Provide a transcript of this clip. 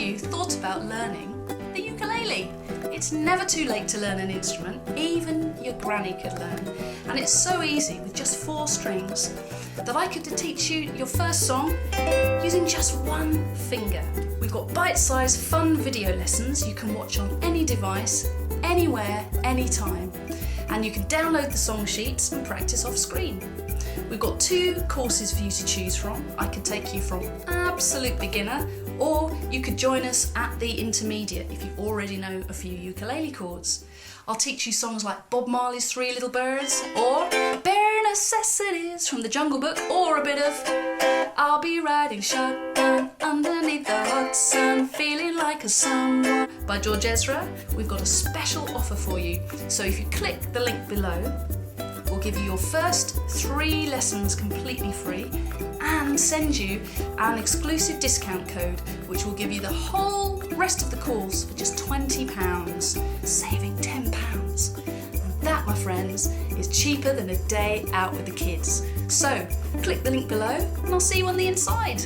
you thought about learning the ukulele? It's never too late to learn an instrument, even your granny could learn. And it's so easy with just 4 strings that I could teach you your first song using just 1 finger. We've got bite-sized fun video lessons you can watch on any device, anywhere, anytime. And you can download the song sheets and practice off screen. We've got 2 courses for you to choose from. I could take you from absolute beginner, or you could join us at the intermediate if you already know a few ukulele chords. I'll teach you songs like Bob Marley's 3 Little Birds, or Bare Necessities from the Jungle Book, or a bit of I'll be riding shotgun underneath the hot sun, feeling like a someone by George Ezra. We've got a special offer for you. So if you click the link below, we'll give you your first 3 lessons completely free and send you an exclusive discount code which will give you the whole rest of the course for just £20, saving £10. And that, my friends, is cheaper than a day out with the kids. So click the link below and I'll see you on the inside.